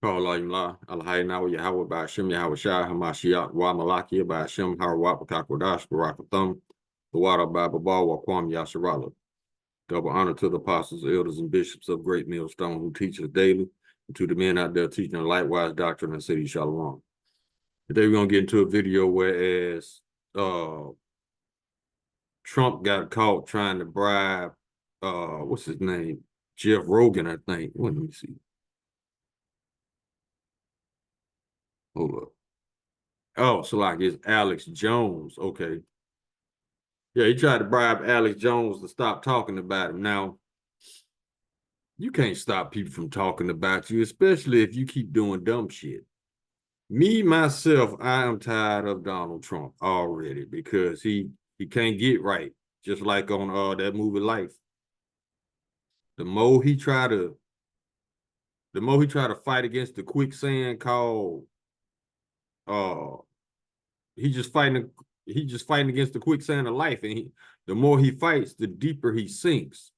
Qala Alhayna wa Yahweh by Hashem Yahweh Shai Hamashiach wa Malaki by Hashem Harawat Bakakodash Barakathum, the Wada Baba wa Kwam Yasharala. Double honor to the apostles, elders, and bishops of Great Millstone who teach us daily, and to the men out there teaching a likewise doctrine and city Shalom. Today we're gonna get into a video whereas Trump got caught trying to bribe what's his name? Jeff Rogan, I think. Let me see. Hold up. Oh, so like it's Alex Jones. Okay. Yeah, he tried to bribe Alex Jones to stop talking about him. Now, you can't stop people from talking about you, especially if you keep doing dumb shit. Me, myself, I am tired of Donald Trump already because he can't get right. Just like on that movie Life. The more he try to fight against the quicksand called he's just fighting against the quicksand of life, and the more he fights, the deeper he sinks.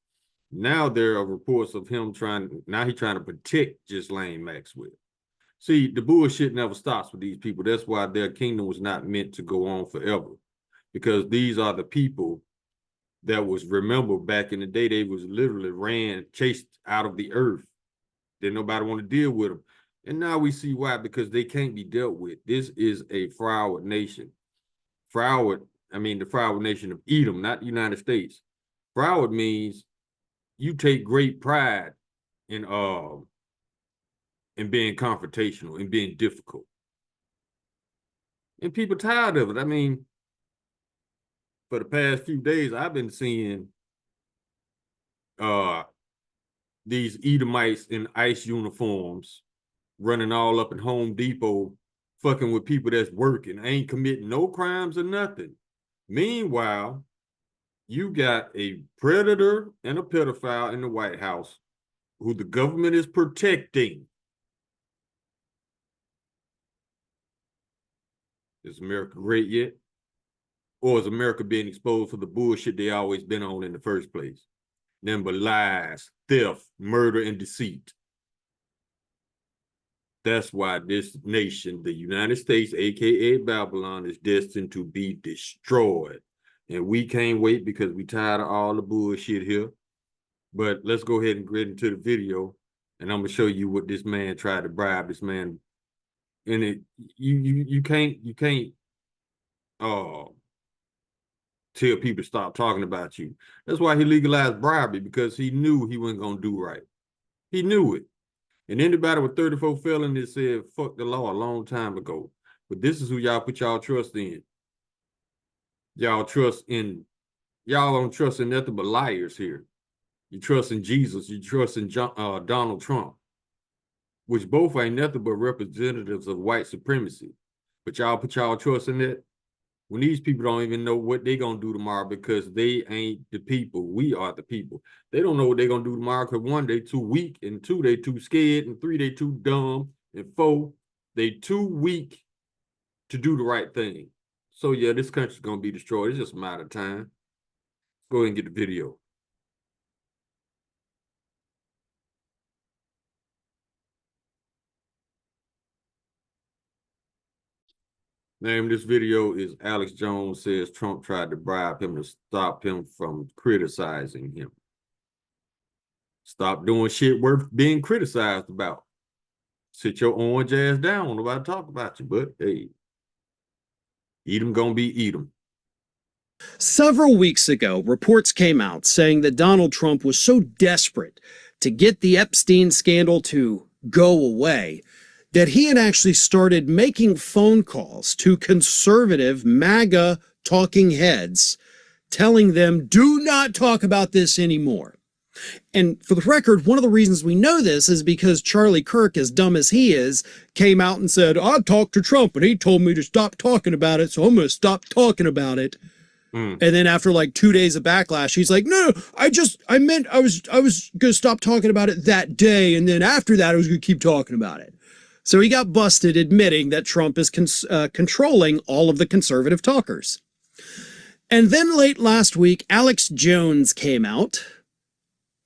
Now there are reports of him trying to protect Ghislaine Maxwell. See, the bullshit never stops with these people. That's why their kingdom was not meant to go on forever, because these are the people that was remembered back in the day. They was literally chased out of the earth. Didn't nobody want to deal with them. And now we see why, because they can't be dealt with. This is a froward nation. The froward nation of Edom, not the United States. Froward means you take great pride in being confrontational and being difficult. And people tired of it. I mean, for the past few days, I've been seeing these Edomites in ICE uniforms running all up in Home Depot, fucking with people that's working, ain't committing no crimes or nothing. Meanwhile, you got a predator and a pedophile in the White House who the government is protecting. Is America great yet? Or is America being exposed for the bullshit they always been on in the first place? Nothing but lies, theft, murder, and deceit. That's why this nation, the United States, aka Babylon, is destined to be destroyed. And we can't wait because we tired of all the bullshit here. But let's go ahead and get into the video, and I'm gonna show you what this man tried to bribe this man. And you can't tell people to stop talking about you. That's why he legalized bribery, because he knew he wasn't gonna do right. He knew it. And anybody with 34 felonies said fuck the law a long time ago. But this is who y'all put y'all trust in. Y'all don't trust in nothing but liars here. You trust in Jesus, you trust in Donald Trump, which both ain't nothing but representatives of white supremacy. But y'all put y'all trust in that when these people don't even know what they're going to do tomorrow, because they ain't the people. We are the people. They don't know what they're going to do tomorrow because one, they too weak, and two, they too scared, and three, they too dumb, and four, they too weak to do the right thing. So yeah, this country's going to be destroyed. It's just a matter of time. Go ahead and get the video. Name of this video is Alex Jones says Trump tried to bribe him to stop him from criticizing him. Stop doing shit worth being criticized about. Sit your orange ass down. Nobody talk about you, but hey, Edom gonna be Edom. Several weeks ago, reports came out saying that Donald Trump was so desperate to get the Epstein scandal to go away that he had actually started making phone calls to conservative MAGA talking heads, telling them, do not talk about this anymore. And for the record, one of the reasons we know this is because Charlie Kirk, as dumb as he is, came out and said, I talked to Trump and he told me to stop talking about it, so I'm going to stop talking about it. And then after like 2 days of backlash, he's like, no, I was going to stop talking about it that day. And then after that, I was going to keep talking about it. So he got busted admitting that Trump is controlling all of the conservative talkers. And then late last week, Alex Jones came out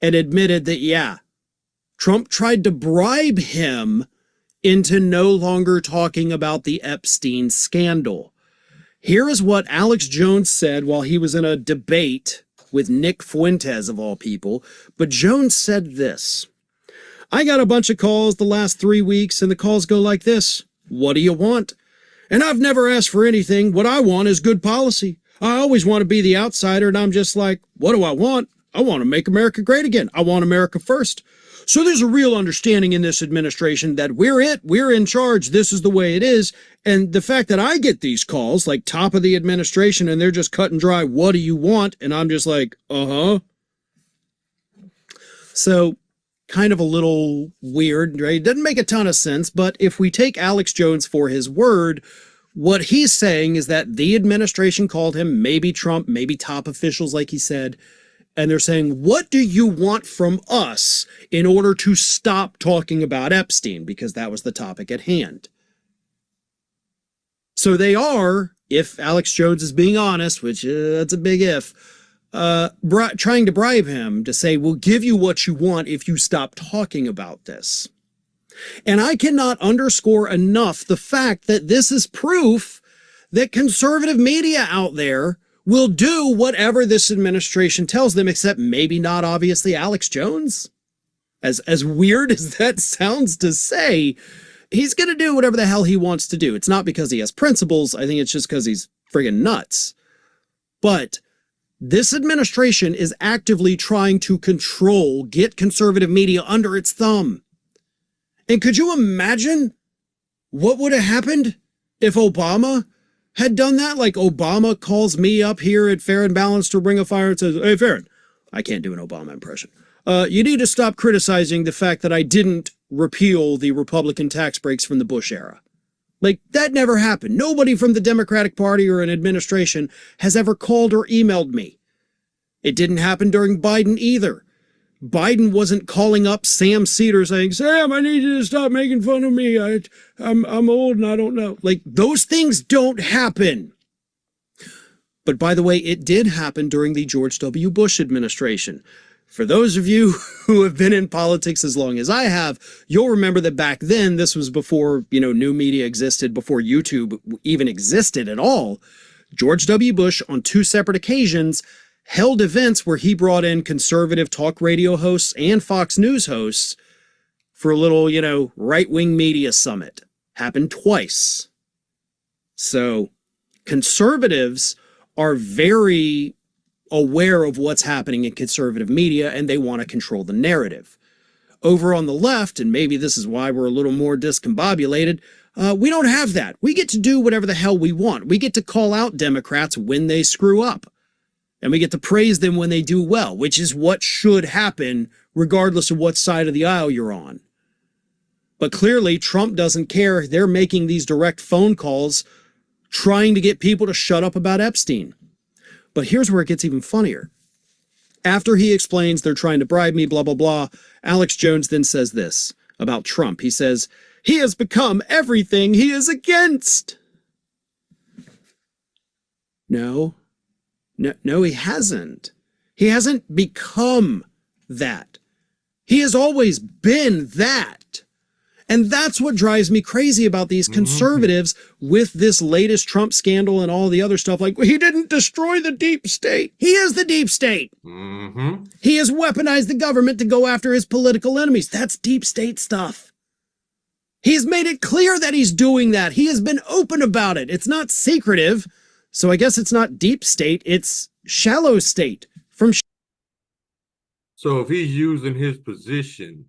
and admitted that, yeah, Trump tried to bribe him into no longer talking about the Epstein scandal. Here is what Alex Jones said while he was in a debate with Nick Fuentes, of all people. But Jones said this: I got a bunch of calls the last 3 weeks, and the calls go like this: what do you want? And I've never asked for anything. What I want is good policy. I always want to be the outsider, and I'm just like, what do I want? I want to make America great again. I want America first. So there's a real understanding in this administration that we're in charge, this is the way it is. And the fact that I get these calls, like top of the administration, and they're just cut and dry, what do you want? And I'm just like, uh-huh. So kind of a little weird, right? It doesn't make a ton of sense, but if we take Alex Jones for his word, what he's saying is that the administration called him, maybe Trump, maybe top officials, like he said, and they're saying, what do you want from us in order to stop talking about Epstein? Because that was the topic at hand. So they are, if Alex Jones is being honest, which that's a big if, trying to bribe him to say, we'll give you what you want if you stop talking about this. And I cannot underscore enough the fact that this is proof that conservative media out there will do whatever this administration tells them, except maybe not obviously Alex Jones. As weird as that sounds to say, he's going to do whatever the hell he wants to do. It's not because he has principles. I think it's just because he's friggin' nuts. But this administration is actively trying to get conservative media under its thumb. And could you imagine what would have happened if Obama had done that? Like, Obama calls me up here at Fair and Balanced to Ring of Fire and says, hey, Farron, I can't do an Obama impression. You need to stop criticizing the fact that I didn't repeal the Republican tax breaks from the Bush era. Like, that never happened. Nobody from the Democratic Party or an administration has ever called or emailed me. It didn't happen during Biden either. Biden wasn't calling up Sam Cedar saying, Sam, I need you to stop making fun of me. I'm old and I don't know. Like, those things don't happen. But by the way, it did happen during the George W. Bush administration. For those of you who have been in politics as long as I have, you'll remember that back then, this was before, new media existed, before YouTube even existed at all. George W. Bush, on 2 separate occasions, held events where he brought in conservative talk radio hosts and Fox News hosts for a little, right-wing media summit. Happened twice. So conservatives are very aware of what's happening in conservative media, and they want to control the narrative. Over on the left, and maybe this is why we're a little more discombobulated, we don't have that. We get to do whatever the hell we want. We get to call out Democrats when they screw up. And we get to praise them when they do well, which is what should happen regardless of what side of the aisle you're on. But clearly, Trump doesn't care. They're making these direct phone calls trying to get people to shut up about Epstein. But here's where it gets even funnier. After he explains they're trying to bribe me, blah, blah, blah, Alex Jones then says this about Trump. He says, he has become everything he is against. No, he hasn't. He hasn't become that. He has always been that. And that's what drives me crazy about these conservatives with this latest Trump scandal and all the other stuff. Like, he didn't destroy the deep state. He is the deep state. He has weaponized the government to go after his political enemies. That's deep state stuff. He's made it clear that he's doing that. He has been open about it. It's not secretive. So I guess it's not deep state, it's shallow state. So if he's using his position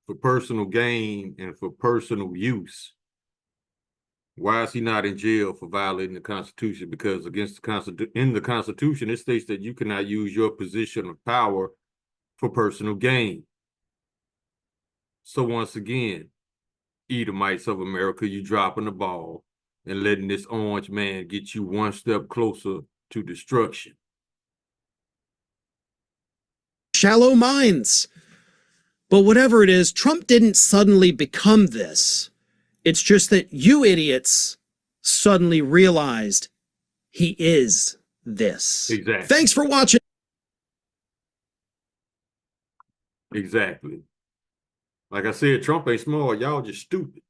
for personal gain and for personal use, why is he not in jail for violating the Constitution? Because in the Constitution, it states that you cannot use your position of power for personal gain. So once again, Edomites of America, you dropping the ball and letting this orange man get you one step closer to destruction. Shallow minds. But whatever it is, Trump didn't suddenly become this. It's just that you idiots suddenly realized he is this. Exactly. Thanks for watching. Exactly. Like I said, Trump ain't smart. Y'all just stupid.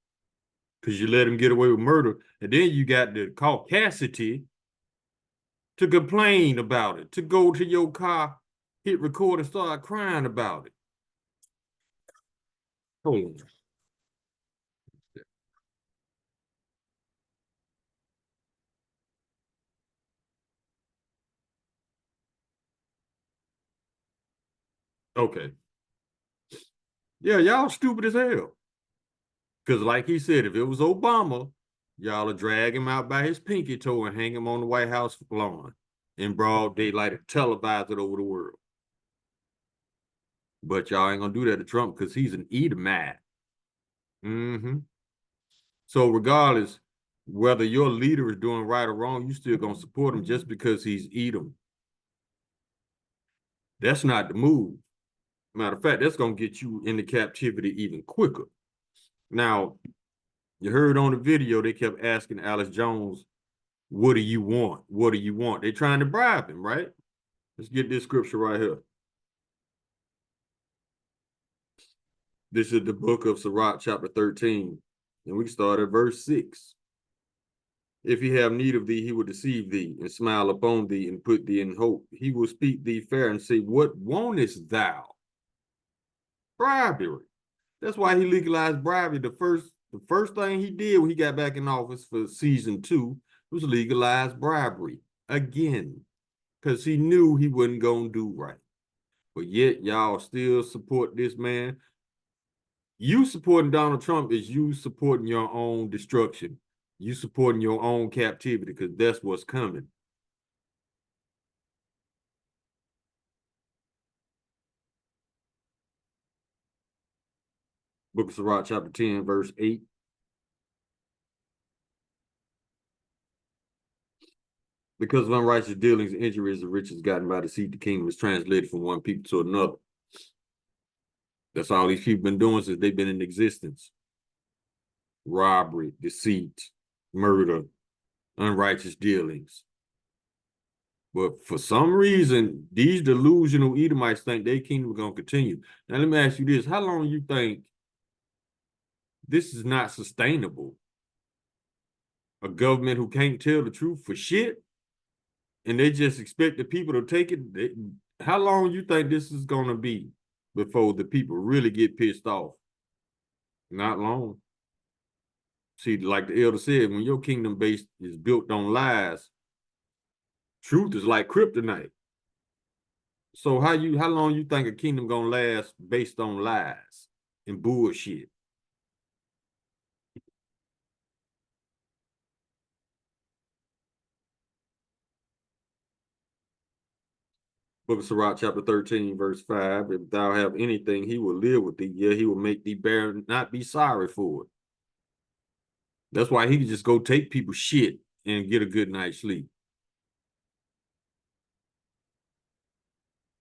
because you let him get away with murder. And then you got the caucasity to complain about it, to go to your car, hit record, and start crying about it. Hold on. Okay. Yeah, y'all stupid as hell. Because like he said, if it was Obama, y'all would drag him out by his pinky toe and hang him on the White House lawn in broad daylight and televise it over the world. But y'all ain't gonna do that to Trump because he's an Edomite. Mm-hmm. So regardless, whether your leader is doing right or wrong, you still gonna support him just because he's Edom. That's not the move. Matter of fact, that's gonna get you into captivity even quicker. Now, you heard on the video, they kept asking Alex Jones, what do you want? What do you want? They're trying to bribe him, right? Let's get this scripture right here. This is the book of Sirach, chapter 13. And we start at verse 6. If he have need of thee, he will deceive thee and smile upon thee and put thee in hope. He will speak thee fair and say, what wantest thou? Bribery. That's why he legalized bribery. The first thing he did when he got back in office for season 2 was legalize bribery again, because he knew he wasn't gonna do right. But yet y'all still support this man. You supporting Donald Trump is you supporting your own destruction. You supporting your own captivity, because that's what's coming. Book of Sirach, chapter 10, verse 8. Because of unrighteous dealings and injuries, the riches gotten by deceit, the kingdom is translated from one people to another. That's all these people been doing since they've been in existence. Robbery, deceit, murder, unrighteous dealings. But for some reason, these delusional Edomites think their kingdom is going to continue. Now, let me ask you this. How long you think this is not sustainable? A government who can't tell the truth for shit, and they just expect the people to take it? How long you think this is going to be before the people really get pissed off? Not long. See, like the elder said, when your kingdom base is built on lies, truth is like kryptonite. So how long you think a kingdom gonna last based on lies and bullshit? Book of Sirach, chapter 13, verse 5. If thou have anything, he will live with thee. Yeah, he will make thee bear, not be sorry for it. That's why he can just go take people's shit and get a good night's sleep.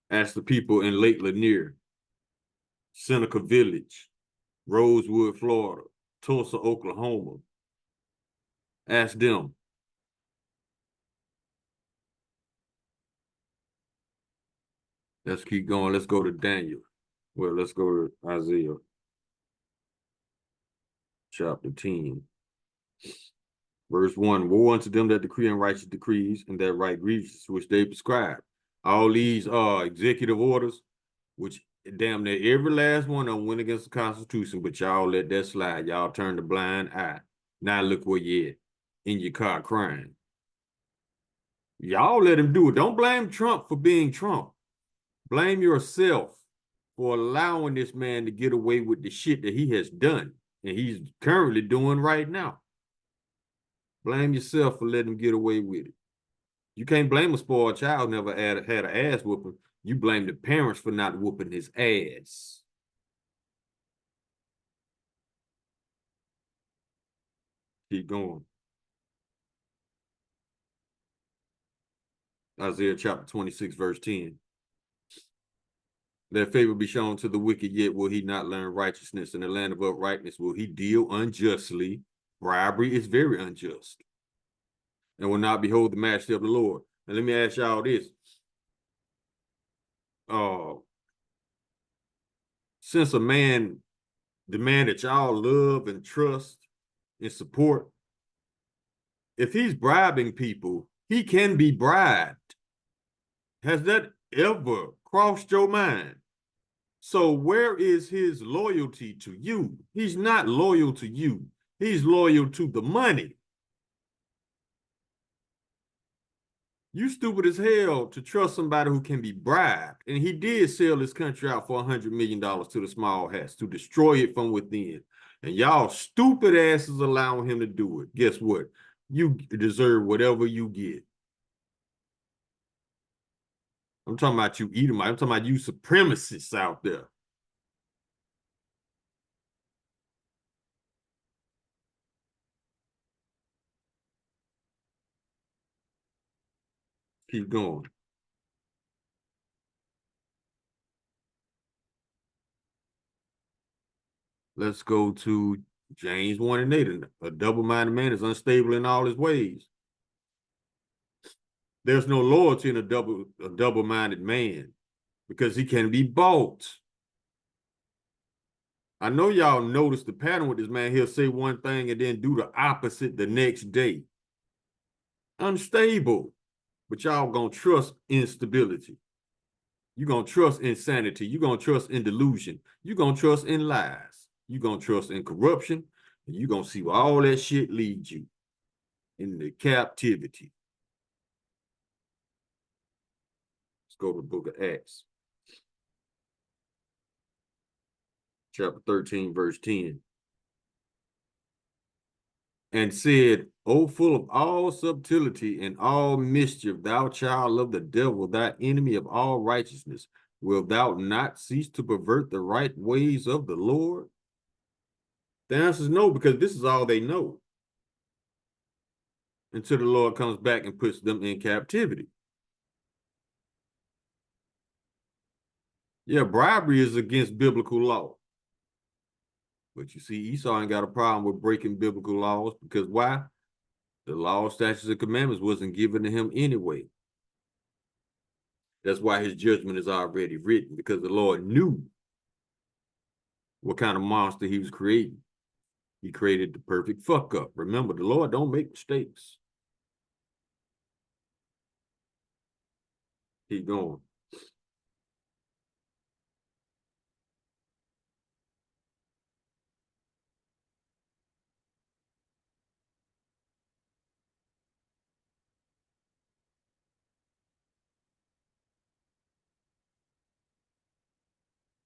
Ask the people in Lake Lanier, Seneca Village, Rosewood, Florida, Tulsa, Oklahoma. Ask them. Let's keep going. Let's go to Daniel. Well, let's go to Isaiah chapter 10. Verse 1, woe unto them that decree unrighteous decrees and that write grievances which they prescribe. All these executive orders, which damn near every last one of them went against the Constitution, but y'all let that slide. Y'all turned a blind eye. Now look where you at, in your car crying. Y'all let him do it. Don't blame Trump for being Trump. Blame yourself for allowing this man to get away with the shit that he has done and he's currently doing right now. Blame yourself for letting him get away with it. You can't blame a spoiled child never had an ass whooping. You blame the parents for not whooping his ass. Keep going. Isaiah chapter 26, verse 10. That favor be shown to the wicked, yet will he not learn righteousness. In the land of uprightness will he deal unjustly. Bribery is very unjust. And will not behold the majesty of the Lord. And let me ask y'all this. Since the man that y'all love and trust and support. If he's bribing people, he can be bribed. Has that ever crossed your mind? So where is his loyalty to you? He's not loyal to you. He's loyal to the money. You stupid as hell to trust somebody who can be bribed. And he did sell this country out for $100 million to the small hats to destroy it from within. And y'all stupid asses allowing him to do it. Guess what? You deserve whatever you get. I'm talking about you Edomite. I'm talking about you supremacists out there. Keep going. Let's go to James 1 and 8. A double-minded man is unstable in all his ways. There's no loyalty in a double-minded man because he can be bought. I know y'all noticed the pattern with this man. He'll say one thing and then do the opposite the next day. Unstable, but y'all gonna trust instability. You're gonna trust insanity. You're gonna trust in delusion. You're gonna trust in lies. You're gonna trust in corruption. And you're gonna see where all that shit leads you into captivity. Let's go to the book of Acts. Chapter 13, verse 10. And said, O full of all subtlety and all mischief, thou child of the devil, thy enemy of all righteousness, wilt thou not cease to pervert the right ways of the Lord? The answer is no, because this is all they know until the Lord comes back and puts them in captivity. Yeah, bribery is against biblical law. But you see, Esau ain't got a problem with breaking biblical laws because why? The law, statutes, and commandments wasn't given to him anyway. That's why his judgment is already written, because the Lord knew what kind of monster he was creating. He created the perfect fuck up. Remember, the Lord don't make mistakes. Keep going.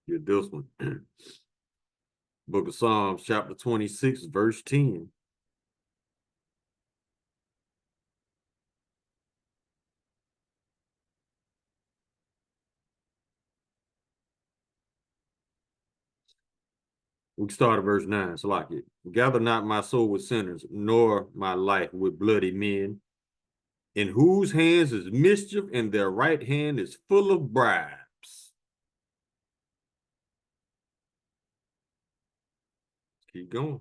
Get this one. Book of Psalms, chapter 26, verse 10. We start at verse 9. So like it. Gather not my soul with sinners, nor my life with bloody men, in whose hands is mischief, and their right hand is full of bribes. Keep going.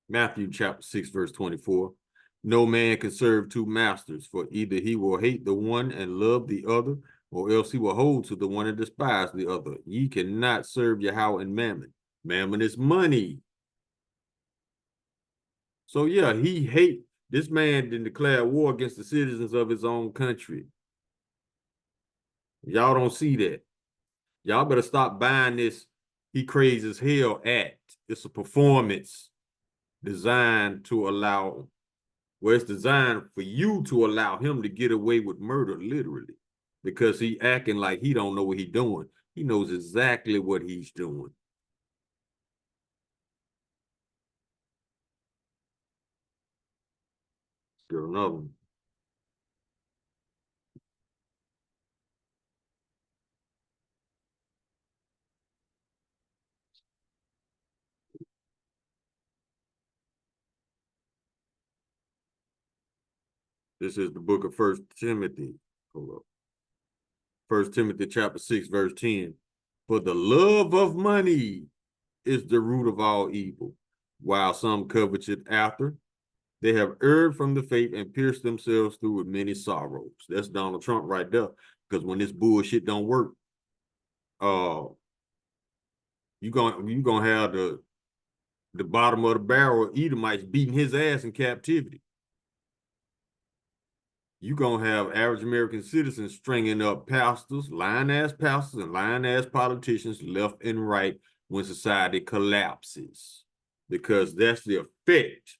Matthew chapter 6, verse 24. No man can serve two masters, for either he will hate the one and love the other, or else he will hold to the one and despise the other. Ye cannot serve Yahweh and Mammon. Mammon is money. So yeah, this man didn't declare war against the citizens of his own country. Y'all don't see that. Y'all better stop buying this he crazy as hell act. It's a performance designed to allow, well, it's designed for you to allow him to get away with murder, literally, because he acting like he don't know what he's doing. He knows exactly what he's doing. Sure, another one. This is the book of First Timothy. Hold up. First Timothy chapter 6, verse 10. For the love of money is the root of all evil, while some covet it after, They have erred from the faith and pierced themselves through with many sorrows. That's Donald Trump right there. Because when this bullshit don't work, uh, you gonna have the bottom of the barrel Edomites beating his ass in captivity. You're going to have average American citizens stringing up pastors, lying-ass pastors, and lying-ass politicians left and right when society collapses. Because that's the effect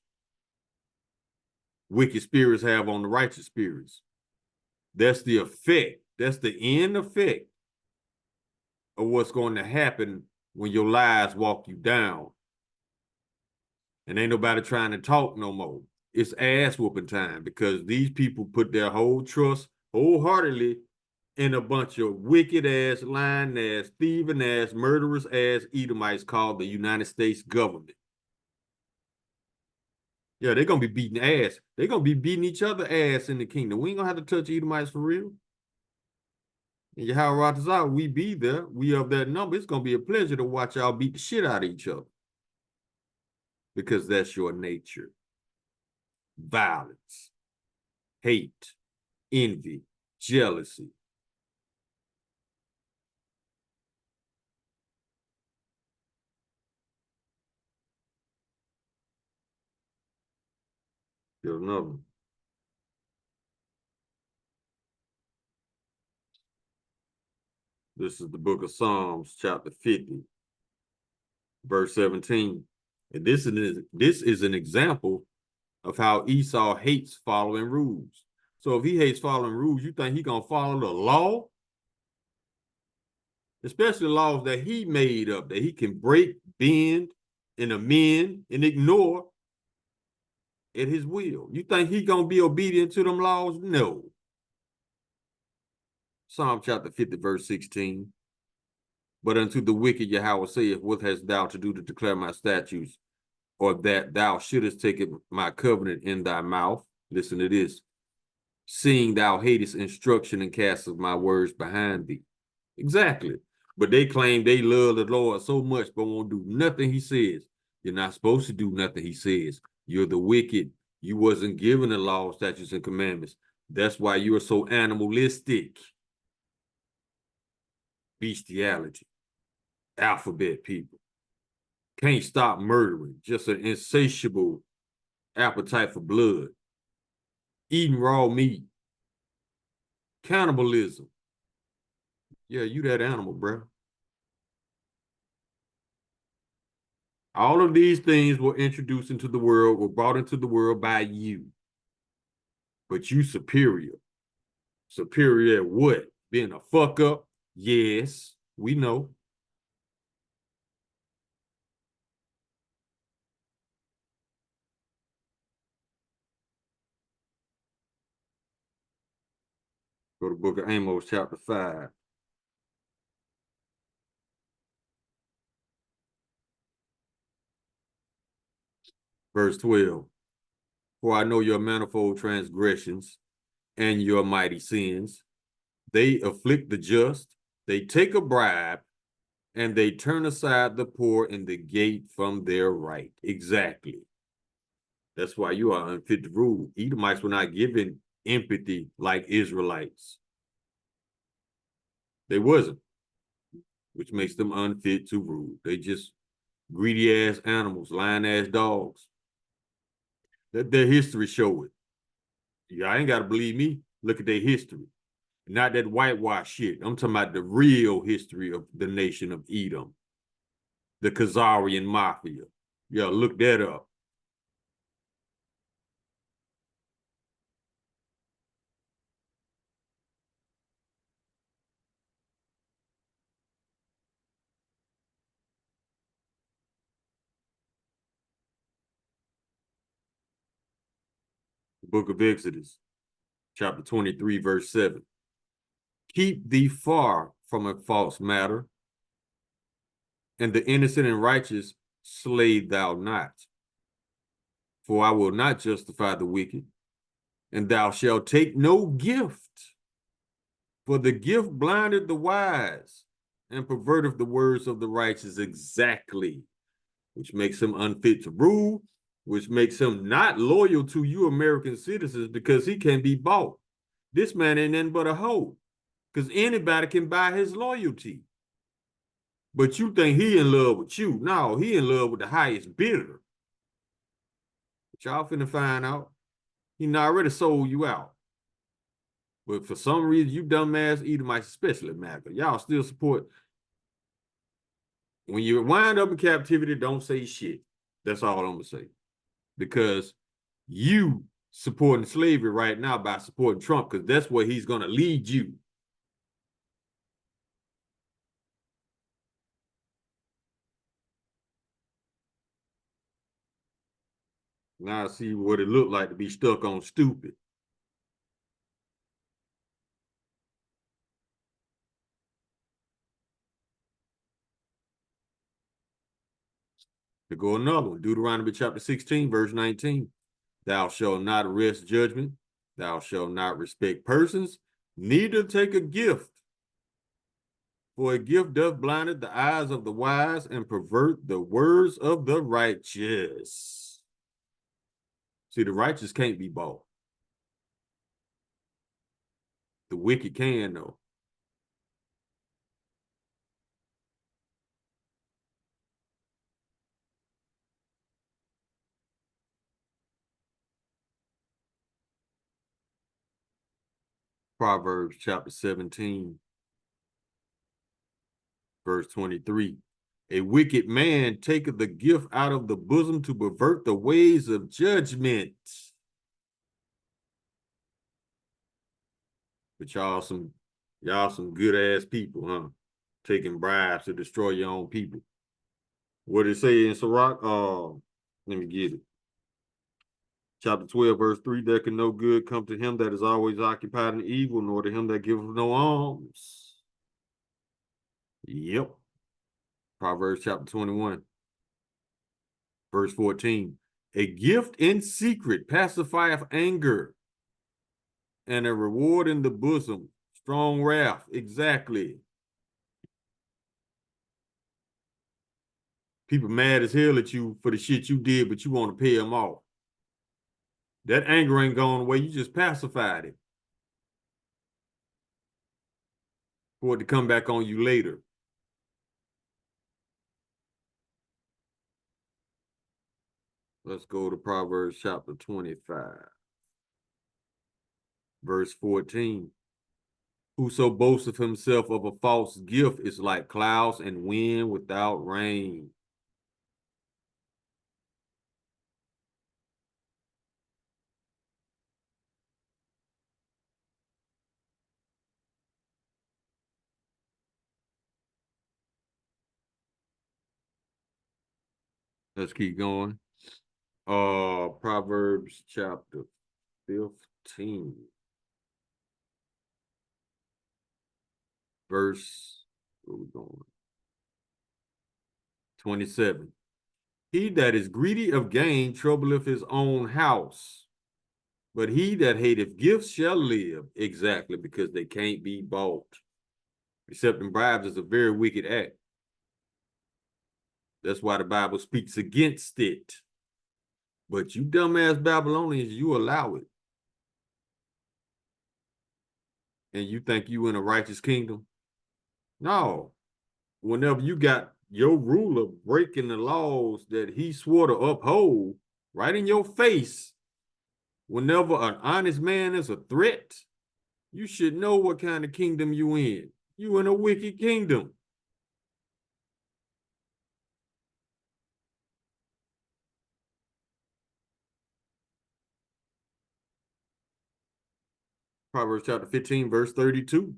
wicked spirits have on the righteous spirits. That's the effect. That's the end effect of what's going to happen when your lies walk you down. And ain't nobody trying to talk no more. It's ass whooping time because these people put their whole trust wholeheartedly in a bunch of wicked ass, lying ass, thieving ass, murderous ass Edomites called the United States government. Yeah, they're gonna be beating ass. They're gonna be beating each other ass in the kingdom. We ain't gonna have to touch Edomites for real. And Yahweh Ratazah, we be there. We of that number. It's gonna be a pleasure to watch y'all beat the shit out of each other. Because that's your nature. Violence, hate, envy, jealousy. Here's another one. This is the book of Psalms, chapter 50, verse 17. And this is an example of how Esau hates following rules. So if he hates following rules, you think he gonna follow the law? Especially laws that he made up, that he can break, bend, and amend, and ignore at his will. You think he gonna be obedient to them laws? No. Psalm chapter 50, verse 16. But unto the wicked Yahweh saith, what hast thou to do to declare my statutes, or that thou shouldest take my covenant in thy mouth? Listen to this. Seeing thou hatest instruction and castest my words behind thee. Exactly. But they claim they love the Lord so much, but won't do nothing he says. You're not supposed to do nothing he says. You're the wicked. You wasn't given the law, statutes, and commandments. That's why you are so animalistic. Bestiality. Alphabet people. Can't stop murdering. Just an insatiable appetite for blood. Eating raw meat. Cannibalism. Yeah, you that animal, bro. All of these things were introduced into the world, were brought into the world by you. But you superior. Superior at what? Being a fuck up? Yes, we know. Go to the book of Amos, chapter 5. Verse 12. For I know your manifold transgressions and your mighty sins. They afflict the just, they take a bribe, and they turn aside the poor in the gate from their right. Exactly. That's why you are unfit to rule. Edomites were not given empathy like Israelites. They wasn't, which makes them unfit to rule. They just greedy ass animals, lying ass dogs. Let their history show it. Y'all ain't got to believe me. Look at their history. Not that whitewash shit. I'm talking about the real history of the nation of Edom, the Khazarian Mafia. Yeah, look that up. The book of Exodus, chapter 23, verse 7. Keep thee far from a false matter, and the innocent and righteous slay thou not. For I will not justify the wicked, and thou shalt take no gift. For the gift blinded the wise, and perverteth the words of the righteous exactly, which makes him unfit to rule, which makes him not loyal to you American citizens because he can be bought. This man ain't nothing but a hoe because anybody can buy his loyalty. But you think he in love with you. No, he in love with the highest bidder. But y'all finna find out. He already sold you out. But for some reason, you dumbass Edomites, especially America, y'all still support. When you wind up in captivity, don't say shit. That's all I'm gonna say. Because you supporting slavery right now by supporting Trump, because that's where he's gonna lead you. Now I see what it looked like to be stuck on stupid. To go another one, Deuteronomy chapter 16, verse 19. Thou shalt not arrest judgment, thou shalt not respect persons, neither take a gift. For a gift doth blinded the eyes of the wise and pervert the words of the righteous. See, the righteous can't be bought. The wicked can, though. Proverbs chapter 17, verse 23. A wicked man taketh the gift out of the bosom to pervert the ways of judgment. But y'all some good ass people, huh? Taking bribes to destroy your own people. What did it say in Sirach? Let me get it. Chapter 12, verse 3, there can no good come to him that is always occupied in evil, nor to him that giveth no alms. Yep. Proverbs chapter 21, verse 14. A gift in secret pacifieth anger, and a reward in the bosom, strong wrath. Exactly. People mad as hell at you for the shit you did, but you want to pay them off. That anger ain't gone away. You just pacified it for it to come back on you later. Let's go to Proverbs chapter 25, verse 14. Whoso boasteth himself of a false gift is like clouds and wind without rain. Let's keep going. Proverbs chapter 15, verse, where we going? 27. He that is greedy of gain troubleth his own house, but he that hateth gifts shall live. Exactly, because they can't be bought. Accepting bribes is a very wicked act. That's why the Bible speaks against it. But you dumbass Babylonians, you allow it. And you think you in a righteous kingdom? No. Whenever you got your ruler breaking the laws that he swore to uphold right in your face, whenever an honest man is a threat, you should know what kind of kingdom you in. You in a wicked kingdom. Proverbs chapter 15, verse 32.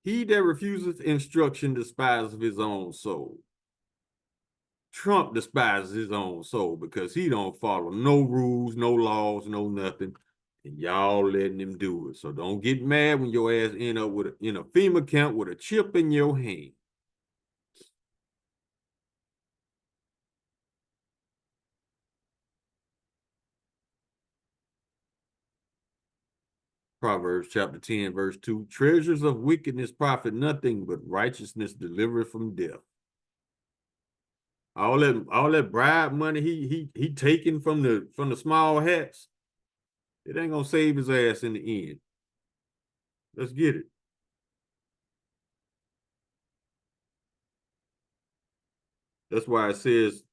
He that refuseth instruction despiseth his own soul. Trump despises his own soul because he don't follow no rules, no laws, no nothing. And y'all letting him do it. So don't get mad when your ass end up with in a FEMA camp with a chip in your hand. Proverbs chapter 10, verse 2. Treasures of wickedness profit nothing, but righteousness delivereth from death. All that bribe money he taking from the small hats, it ain't gonna save his ass in the end. Let's get it. That's why it says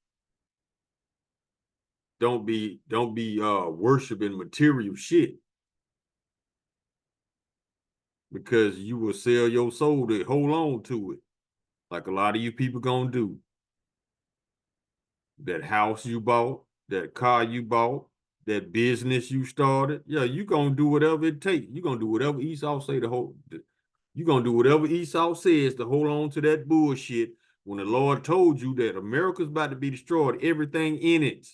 don't be worshiping material shit, because you will sell your soul to hold on to it, like a lot of you people gonna do. That house you bought, that car you bought, that business you started, yeah, you gonna do whatever it takes. You gonna do whatever Esau say to hold. You gonna do whatever Esau says to hold on to that bullshit when the Lord told you that America's about to be destroyed, everything in it.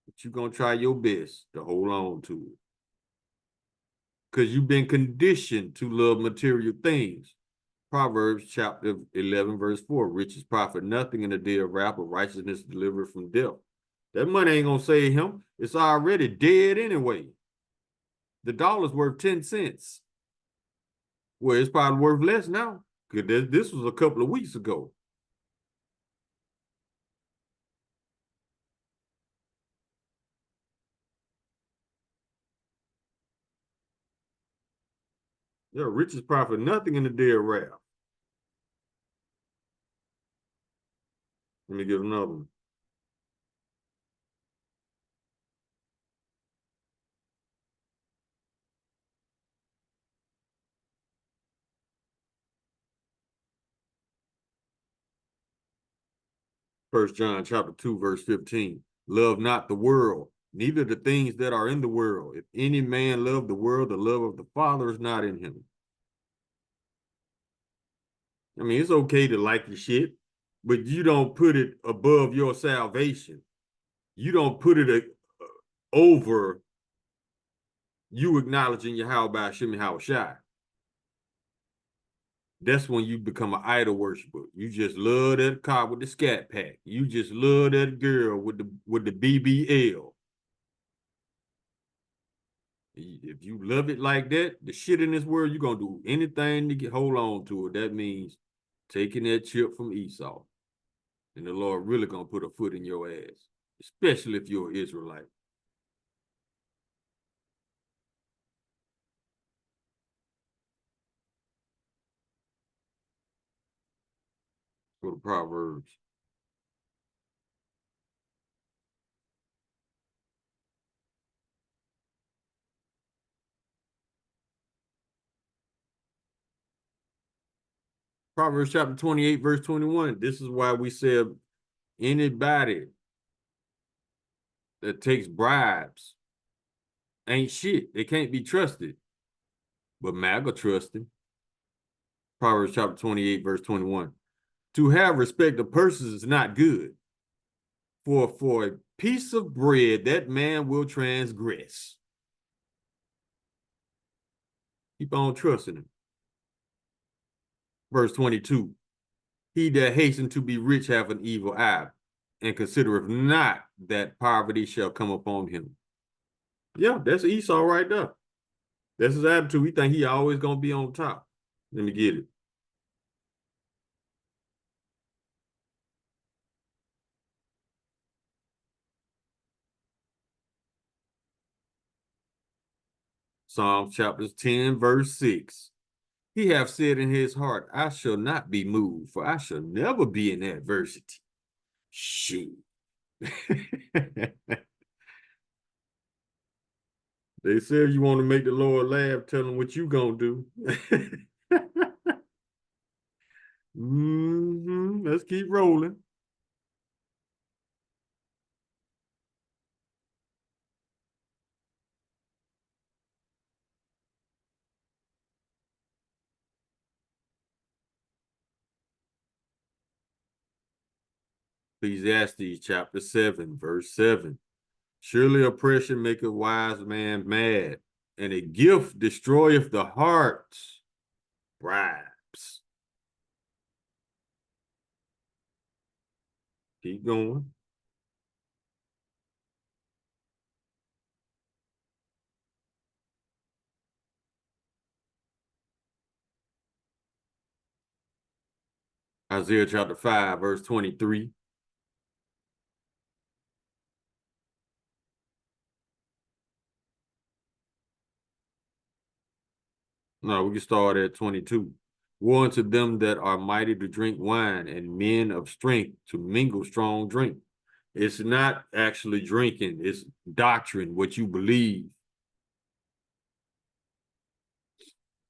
But you're gonna try your best to hold on to it. Because you've been conditioned to love material things. Proverbs chapter 11, verse 4, riches profit nothing in the day of wrath, but righteousness delivered from death. That money ain't gonna save him. It's already dead anyway. The dollar's worth 10 cents. Well, it's probably worth less now, because this was a couple of weeks ago. Yeah, riches profit nothing in the day of wrath. Let me get another one. First John chapter 2, verse 15. Love not the world, neither the things that are in the world. If any man love the world, the love of the Father is not in him. I mean, it's okay to like your shit, but you don't put it above your salvation. You don't put it over you acknowledging your how about Shimmy how shy. That's when you become an idol worshiper. You just love that car with the scat pack. You just love that girl with the BBL. If you love it like that, the shit in this world, you're gonna do anything to hold on to it. That means taking that chip from Esau. And the Lord really gonna put a foot in your ass, especially if you're an Israelite. Go to Proverbs. Proverbs chapter 28, verse 21. This is why we said anybody that takes bribes ain't shit. They can't be trusted. But MAGA trust him. Proverbs chapter 28, verse 21. To have respect of persons is not good. For a piece of bread, that man will transgress. Keep on trusting him. Verse 22. He that hasten to be rich have an evil eye, and considereth not that poverty shall come upon him. Yeah, that's Esau right there. That's his attitude. He think he always gonna be on top. Let me get it. Psalms chapters 10, verse 6. He hath said in his heart, I shall not be moved, for I shall never be in adversity. Shit. They said you want to make the Lord laugh, tell him what you gonna do. Let's keep rolling. Ecclesiastes chapter 7, verse 7. Surely oppression maketh a wise man mad, and a gift destroyeth the heart. Bribes. Keep going. Isaiah chapter 5, verse 23. No, we can start at 22. Woe unto them that are mighty to drink wine and men of strength to mingle strong drink. It's not actually drinking, it's doctrine, what you believe.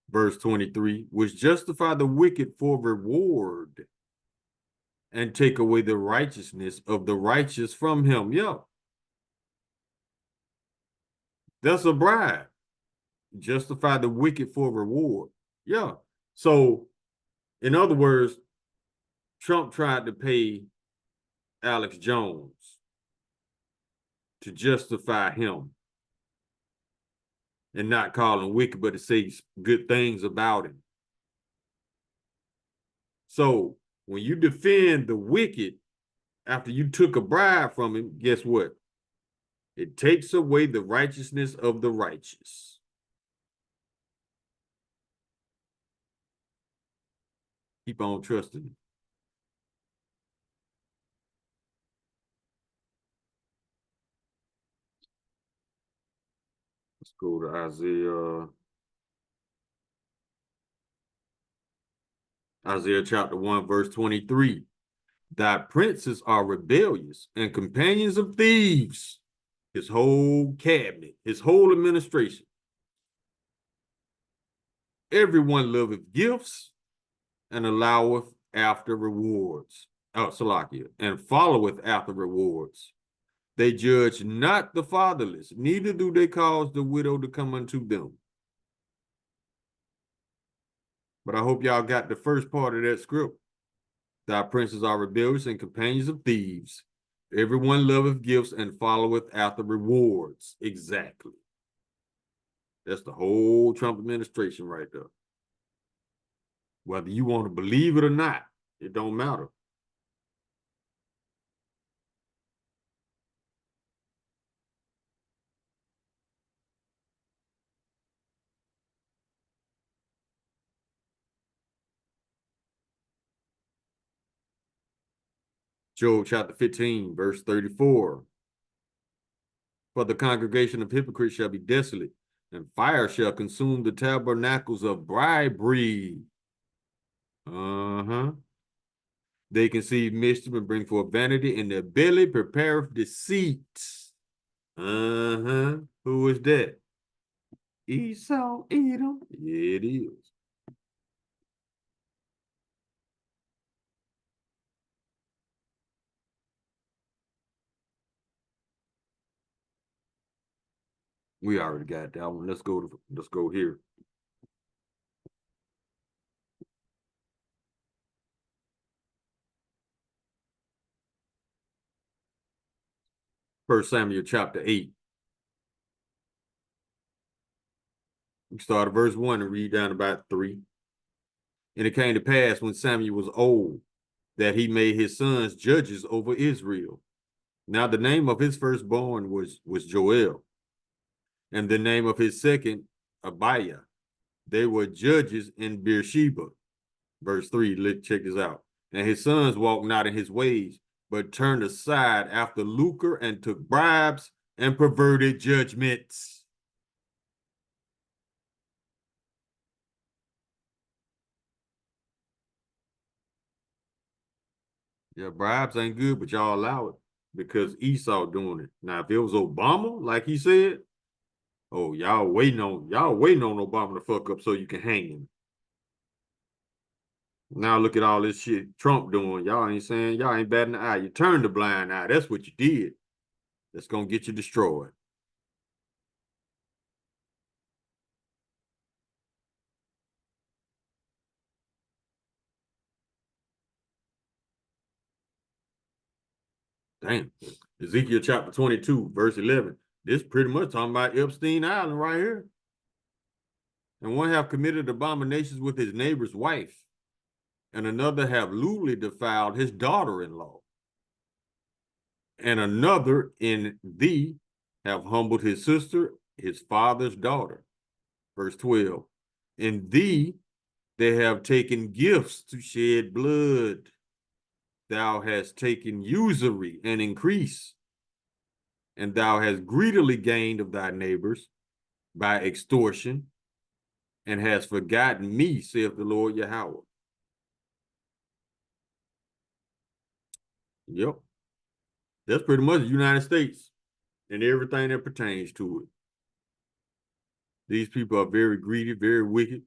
Verse 23, which justify the wicked for reward and take away the righteousness of the righteous from him. Yeah, that's a bribe. Justify the wicked for reward. Yeah. So, in other words, Trump tried to pay Alex Jones to justify him and not call him wicked, but to say good things about him. So when you defend the wicked after you took a bribe from him, guess what? It takes away the righteousness of the righteous. Keep on trusting. Let's go to Isaiah chapter 1, verse 23. Thy princes are rebellious and companions of thieves. His whole cabinet, his whole administration. Everyone loveth gifts and alloweth after rewards. Oh, Salakia, and followeth after rewards. They judge not the fatherless, neither do they cause the widow to come unto them. But I hope y'all got the first part of that script. Thy princes are rebellious and companions of thieves. Everyone loveth gifts and followeth after rewards. Exactly. That's the whole Trump administration right there. Whether you want to believe it or not, it don't matter. Job chapter 15, verse 34. For the congregation of hypocrites shall be desolate, and fire shall consume the tabernacles of bribery. They conceive mischief and bring forth vanity, and their belly prepareth deceit. Who is that? Esau, Edom? Yeah, it is. We already got that one. Let's go here. First Samuel chapter 8. We start at verse 1 and read down about 3. And it came to pass when Samuel was old that he made his sons judges over Israel. Now the name of his firstborn was Joel, and the name of his second Abiah. They were judges in Beersheba. Verse 3, check this out. And his sons walked not in his ways, but turned aside after lucre and took bribes and perverted judgments. Yeah, bribes ain't good, but y'all allow it because Esau doing it. Now, if it was Obama, like he said, oh, y'all waiting on Obama to fuck up so you can hang him. Now look at all this shit Trump doing. Y'all ain't batting the eye. You turned the blind eye. That's what you did. That's gonna get you destroyed. Damn. Ezekiel chapter 22, verse 11. This pretty much talking about Epstein Island right here. And one have committed abominations with his neighbor's wife, and another have lewdly defiled his daughter-in-law. And another in thee have humbled his sister, his father's daughter. Verse 12. In thee they have taken gifts to shed blood. Thou hast taken usury and increase, and thou hast greedily gained of thy neighbors by extortion. and has forgotten me, saith the Lord Yahweh. Yep. That's pretty much the United States and everything that pertains to it. These people are very greedy, very wicked.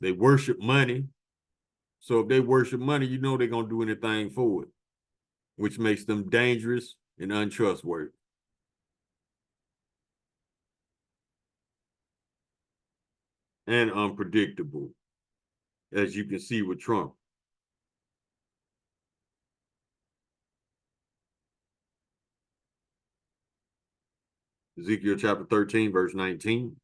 They worship money. So if they worship money, you know they're going to do anything for it, which makes them dangerous and untrustworthy. And unpredictable, as you can see with Trump. Ezekiel chapter 13, verse 19.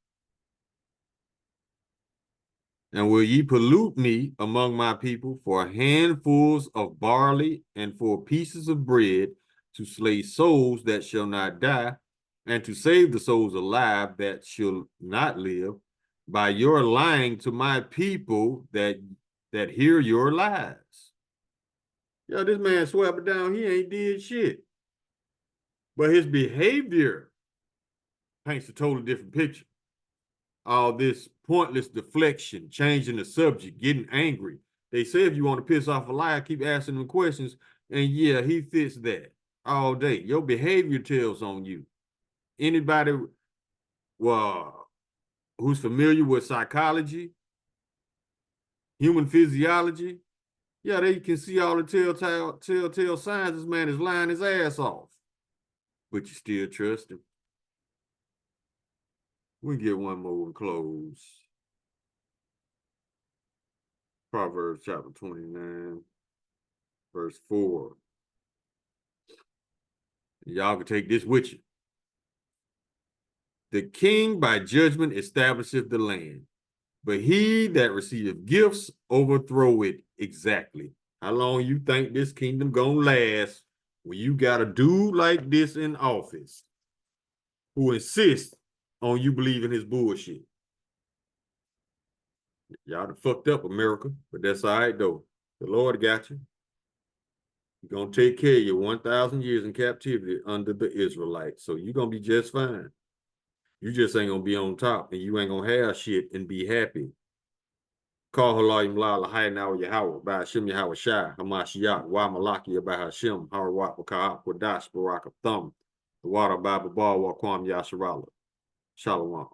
And will ye pollute me among my people for handfuls of barley and for pieces of bread to slay souls that shall not die, and to save the souls alive that shall not live, by your lying to my people that hear your lies? Yeah, this man swept it down. He ain't did shit. But his behavior paints a totally different picture. All this pointless deflection, changing the subject, getting angry. They say if you want to piss off a liar, keep asking them questions. And yeah, he fits that all day. Your behavior tells on you. Anybody who's familiar with psychology, human physiology, yeah, they can see all the telltale signs this man is lying his ass off. But you still trust him. We get one more and close. Proverbs chapter 29, verse 4. Y'all can take this with you. The king by judgment establisheth the land, but he that receiveth gifts overthrow it. Exactly. How long you think this kingdom gonna last when you got a dude like this in office who insists on you believing his bullshit? Y'all done fucked up America, but that's all right though. The Lord got you. He's gonna take care of you 1,000 years in captivity under the Israelites. So you're gonna be just fine. You just ain't gonna be on top, and you ain't gonna have shit and be happy. Call Halayim La Lahai Now Yahweh, by Hashem Yahweh Shai, Hamashiach, Wa Malaki, by Hashem, Harawat Waka'at, Wadash, Barak of Thumb, the water Bible Ball, Waquam Yasharala. Shalom.